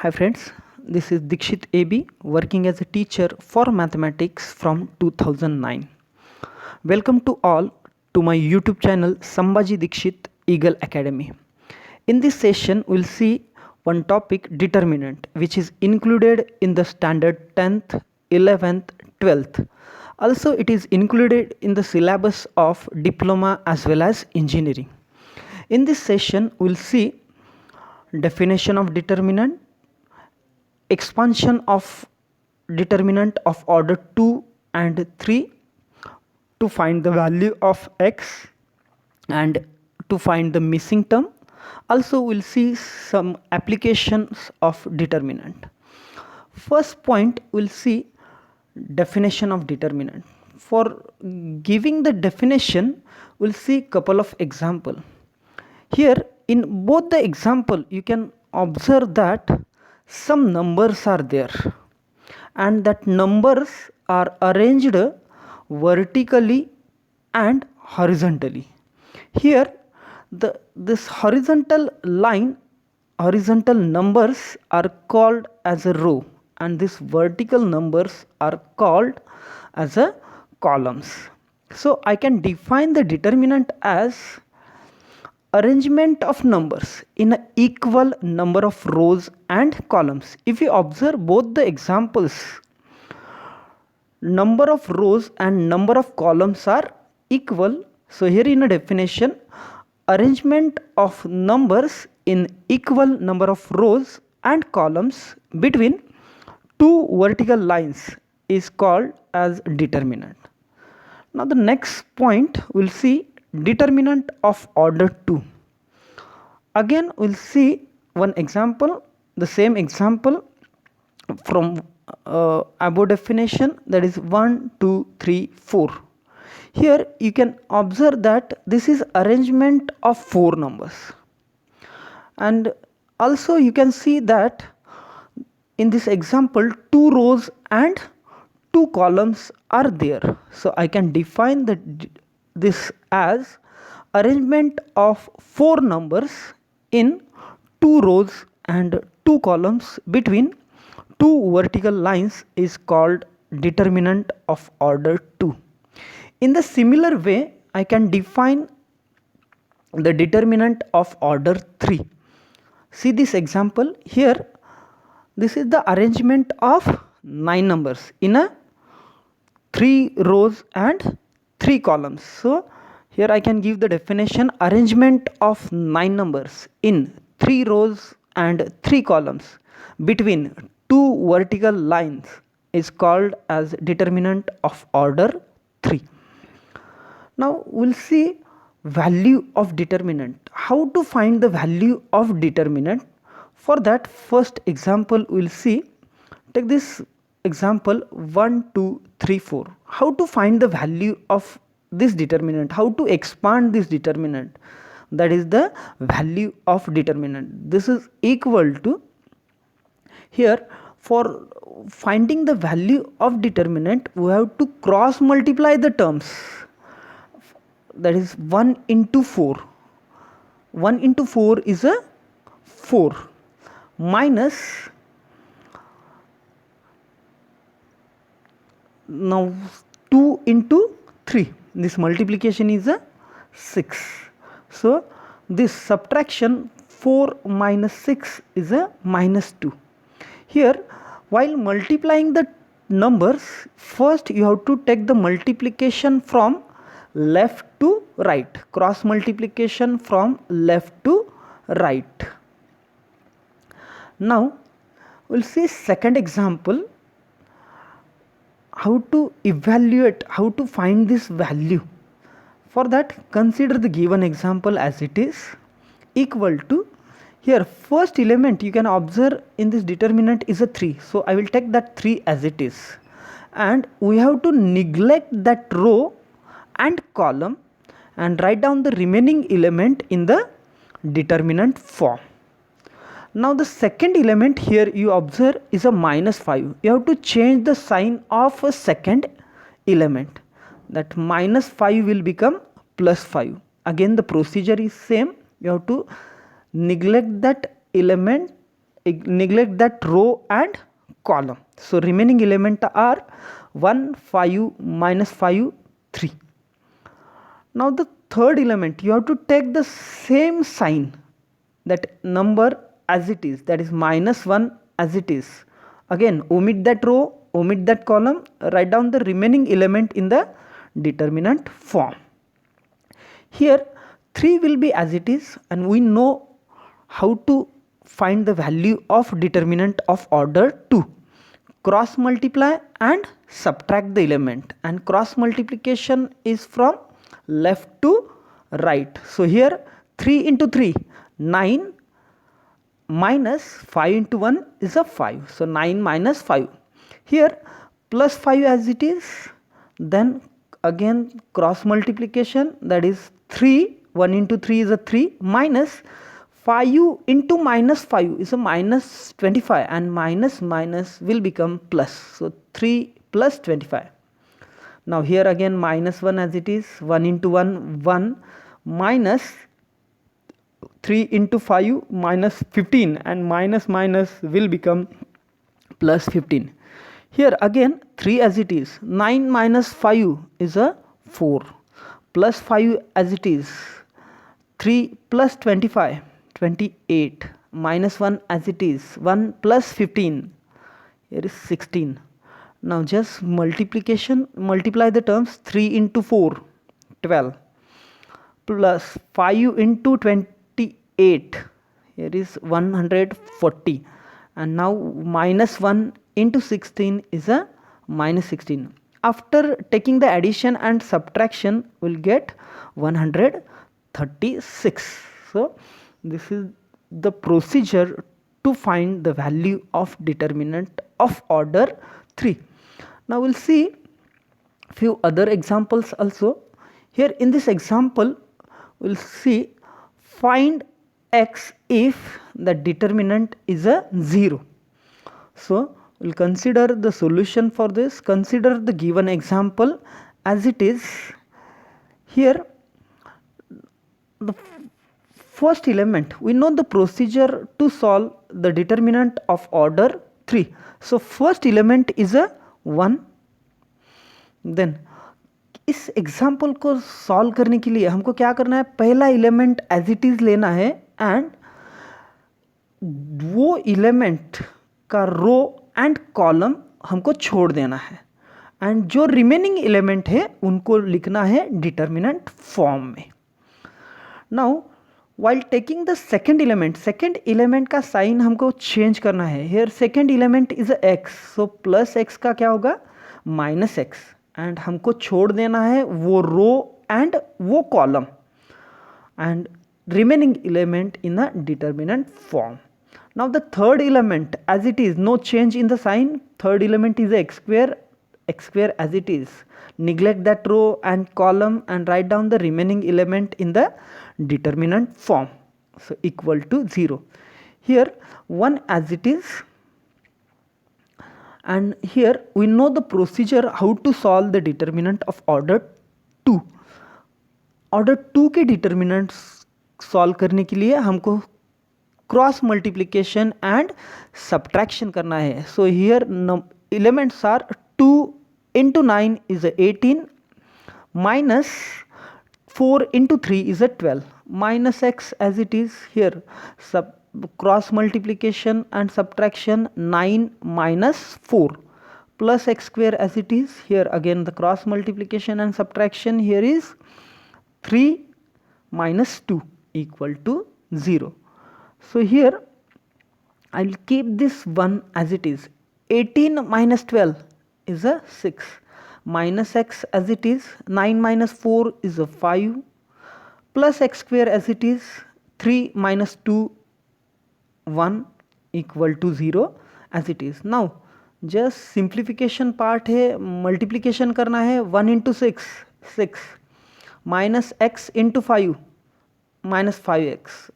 Hi friends, this is Dikshit AB working as a teacher for mathematics from 2009. Welcome to all to my YouTube channel Sambhaji Dikshit Eagle Academy. In this session we'll see one topic determinant which is included in the standard 10th, 11th, 12th. Also it is included in the syllabus of diploma as well as engineering. In this session we'll see definition of determinant, expansion of determinant of order 2 and 3 to find the value of x and to find the missing term. Also we'll see some applications of determinant. First point we'll see definition of determinant. For giving the definition we'll see couple of example. Here in both the example you can observe that some numbers are there and that numbers are arranged vertically and horizontally. Here this horizontal line, horizontal numbers are called as a row and these vertical numbers are called as a columns. So I can define the determinant as arrangement of numbers in an equal number of rows and columns. If you observe both the examples, number of rows and number of columns are equal. So here in a definition, arrangement of numbers in equal number of rows and columns between two vertical lines is called as determinant. Now the next point we'll see determinant of order 2. Again we'll see one example, the same example from above definition, that is 1 2 3 4. Here you can observe that this is arrangement of 4 numbers, and also you can see that in this example 2 rows and 2 columns are there. So I can define this as arrangement of 4 numbers in 2 rows and 2 columns between 2 vertical lines is called determinant of order 2. In the similar way I can define the determinant of order 3. See this example here. This is the arrangement of 9 numbers in a 3 rows and 3 columns. So here I can give the definition: arrangement of 9 numbers in 3 rows and 3 columns between 2 vertical lines is called as determinant of order 3. Now we'll see value of determinant. How to find the value of determinant? For that, first example we'll see. Take this example 1 2 3 4. How to find the value of this determinant, how to expand this determinant, that is the value of determinant. This is equal to, here for finding the value of determinant we have to cross multiply the terms, that is 1 into 4. 1 into 4 is a 4 minus, now 2 into 3, this multiplication is a 6. So this subtraction 4 minus 6 is a minus 2. Here while multiplying the numbers, first you have to take the multiplication from left to right, cross multiplication from left to right. Now we'll see second example, how to evaluate, how to find this value. For that, consider the given example as it is, equal to, here first element you can observe in this determinant is a 3. So I will take that 3 as it is, and we have to neglect that row and column and write down the remaining element in the determinant form. Now the second element here you observe is a minus 5. You have to change the sign of a second element, that minus 5 will become plus 5. Again the procedure is same. You have to neglect that element neglect that row and column. So remaining element are 1, 5, minus 5, 3. Now the third element, you have to take the same sign, that number as it is, that is minus 1 as it is. Again, omit that row, omit that column, write down the remaining element in the determinant form. Here 3 will be as it is, and we know how to find the value of determinant of order 2. Cross multiply and subtract the element, and cross multiplication is from left to right. So here 3 into 3, 9, minus 5 into 1 is a 5. So 9 minus 5. Here plus 5 as it is, then again cross multiplication, that is 3, 1 into 3 is a 3, minus 5 into minus 5 is a minus 25, and minus minus will become plus. So 3 plus 25. Now here again minus 1 as it is, 1 into 1, 1, minus 3 into 5, minus 15, and minus minus will become plus 15. Here again 3 as it is, 9 minus 5 is a 4, plus 5 as it is, 3 plus 25, 28, minus 1 as it is, 1 plus 15, here is 16. Now just multiplication, multiply the terms, 3 into 4, 12, plus 5 into 28, here is 140, and now minus 1 into 16 is a minus 16. After taking the addition and subtraction, we'll get 136. So this is the procedure to find the value of determinant of order 3. Now we'll see few other examples also. Here in this example, we'll see find x if the determinant is a 0. So we'll consider the solution for this. Consider the given example as it is. Here the first element, we know the procedure to solve the determinant of order 3. So first element is a 1. Then इस example को solve करने के लिए हमको क्या करना है, पहला एलिमेंट एज इट इज लेना है, एंड वो एलिमेंट का रो एंड कॉलम हमको छोड़ देना है, एंड जो रिमेनिंग एलिमेंट है उनको लिखना है डिटर्मिनेंट फॉर्म में. Now while taking the second element का साइन हमको चेंज करना है. Here second element is x, so plus x का क्या होगा, माइनस एक्स, एंड हमको छोड़ देना है वो रो एंड वो column, and remaining element in the determinant form. Now the third element as it is, no change in the sign, third element is x square as it is. Neglect that row and column and write down the remaining element in the determinant form. So equal to 0. Here 1 as it is, and here we know the procedure how to solve the determinant of order 2. Order 2 के determinants solve करने के लिए हमको cross multiplication and subtraction करना है. So here elements are 2 into 9 is a 18, minus 4 into 3 is a 12, minus x as it is. Here cross multiplication and subtraction, 9 minus 4 plus x square as it is. Here again the cross multiplication and subtraction, here is 3 minus 2 equal to 0. So here I'll keep this 1 as it is. 18 minus 12 is a 6, minus x as it is, 9 minus 4 is a 5, plus x square as it is, 3 minus 2, 1 equal to 0 as it is. Now just simplification part है, multiplication करना है. 1 into 6, 6, minus x into 5, minus 5x,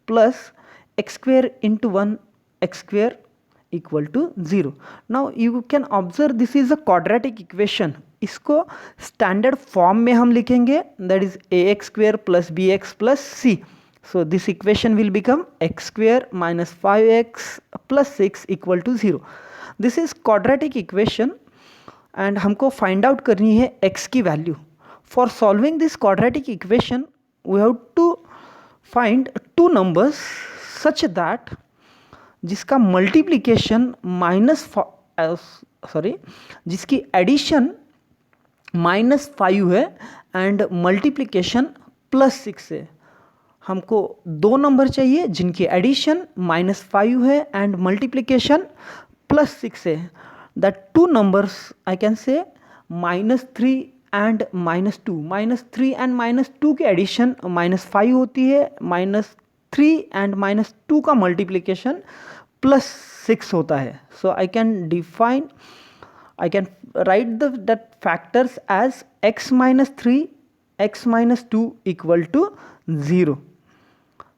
plus x square into 1, x square equal to 0. Now you can observe this is a quadratic equation. इसको standard form में हम लिखेंगे, that is ax square plus bx plus c. So this equation will become x square minus 5x plus 6 equal to 0. This is quadratic equation and हमको find out करनी है x की value. For solving this quadratic equation we have to find two numbers such that जिसका multiplication जिसकी addition -5 है and multiplication +6 है. हमको दो नंबर चाहिए जिनकी एडिशन -5 है एंड मल्टीप्लिकेशन +6 है. That two numbers I can say -3 and -2. -3 and -2 की एडिशन -5 होती है, -3 एंड -2 का मल्टीप्लिकेशन +6 होता है. सो आई can write that factors as x minus 3, x minus 2 equal to 0.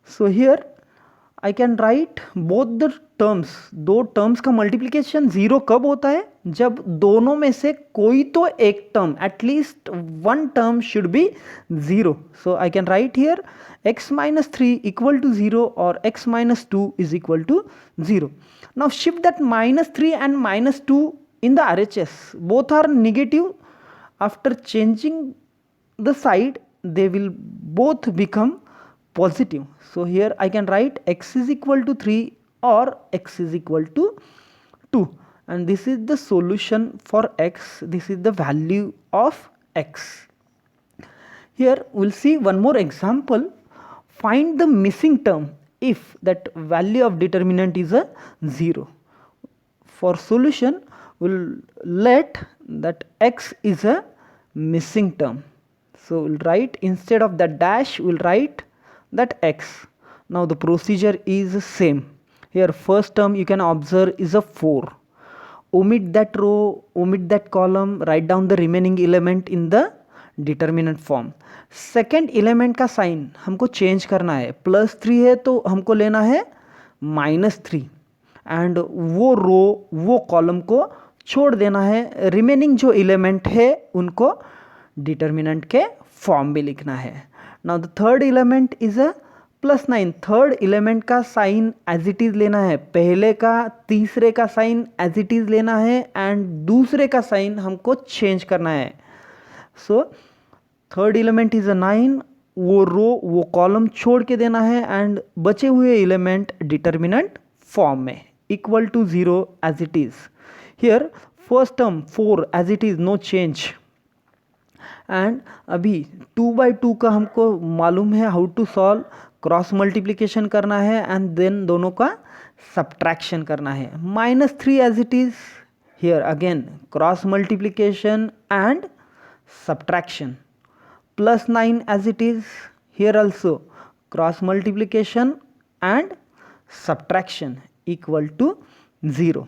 So here I can write both the terms. दो terms का multiplication 0 कब होता है? जब दोनों में से कोई तो एक term, at least one term should be 0. So I can write here x minus 3 equal to 0 or x minus 2 is equal to 0. Now shift that -3 and -2 in the RHS. Both are negative. After changing the side they will both become positive. So here I can write x is equal to 3 or x is equal to 2, and this is the solution for x. This is the value of x. Here we'll see one more example. Find the missing term if that value of determinant is a 0. For solution we'll let that x is a missing term. So we'll write, instead of the dash we'll write that x. Now the procedure is same. Here first term you can observe is a 4. Omit that row, omit that column, write down the remaining element in the determinant form. Second element का sign हमको change करना है. +3 है तो हमको लेना है -3 and वो रो वो कॉलम को छोड़ देना है. रिमेनिंग जो एलिमेंट है उनको डिटर्मिनेंट के फॉर्म में लिखना है. Now the third element is a +9. Third element का साइन एज इट इज़ लेना है, पहले का तीसरे का साइन एज इट इज़ लेना है एंड दूसरे का साइन हमको चेंज करना है. So third element is a 9, वो रो वो कॉलम छोड़ के देना है एंड बचे हुए एलिमेंट डिटर्मिनेंट फॉर्म में equal to 0 as it is. Here first term 4 as it is, no change. And अभी 2/2 का हमको मालूम है how to solve. Cross multiplication करना है एंड देन दोनों का सब्ट्रैक्शन करना है. -3 as it is, here again cross multiplication and subtraction. +9 as it is, here also cross multiplication and subtraction equal to 0.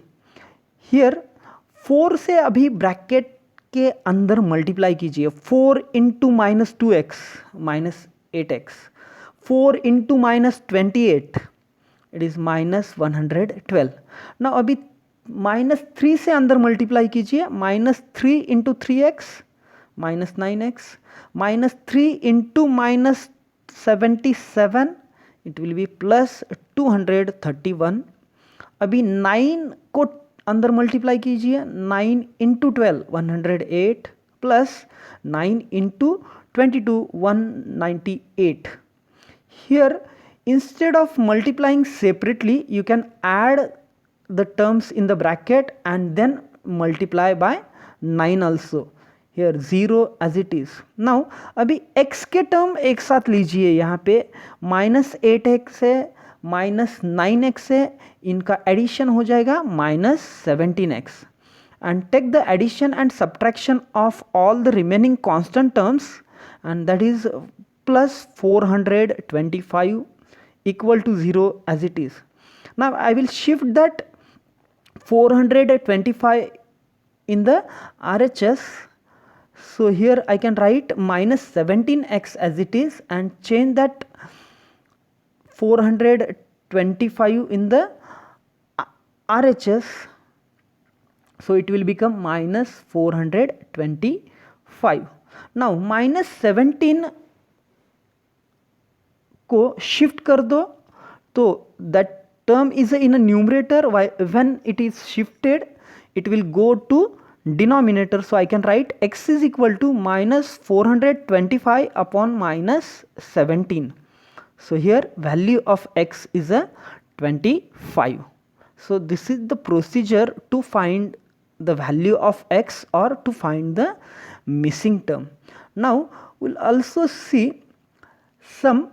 Here 4 से अभी ब्रैकेट के अंदर मल्टीप्लाई कीजिए. 4 into -2x -8x, 4 into -28 it is -112. ना अभी -3 से अंदर मल्टीप्लाई कीजिए. -3 into 3x -9x, -3 into -77 it will be +231. अभी 9 को अंदर मल्टीप्लाई कीजिए. 9 into 12 108 plus 9 into 22 198. Here instead of multiplying separately you can add the terms in the bracket and then multiply by 9 also. Here 0 as it is. Now अभी x के term एक साथ लीजिए. यहाँ पे -8x है, -9x है, इनका एडिशन हो जाएगा -17x. and take the addition and subtraction of all the remaining constant terms, and that is plus 425 equal to 0 as it is. Now I will shift that 425 in the RHS. So here I can write -17x as it is and change that 425 in the RHS. So it will become -425. Now -17 को shift कर दो तो that term is in a numerator. When it is shifted it will go to denominator, so I can write x is equal to minus 425 upon minus 17. So here value of x is a 25. So this is the procedure to find the value of x or to find the missing term. Now we'll also see some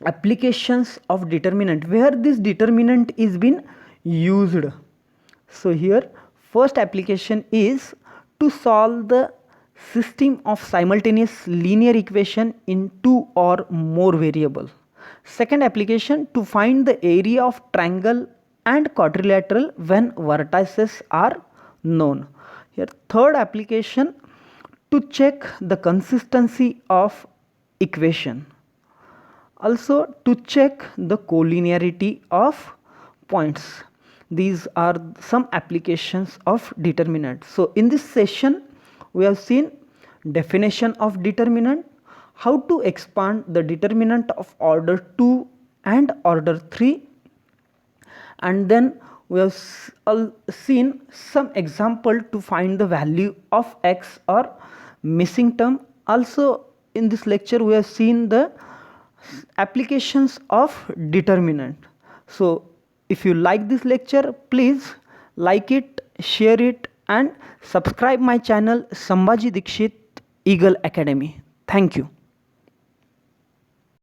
applications of determinant where this determinant is been used. So here first application is to solve the system of simultaneous linear equation in two or more variable. Second application to find the area of triangle and quadrilateral when vertices are known. Here third application to check the consistency of equation, also to check the collinearity of points. These are some applications of determinant. So in this session we have seen definition of determinant, how to expand the determinant of order 2 and order 3, and then we have seen some example to find the value of x or missing term. Also in this lecture we have seen the applications of determinant. So if you like this lecture, please like it, share it and subscribe my channel Sambhaji Dikshit Eagle Academy. Thank you.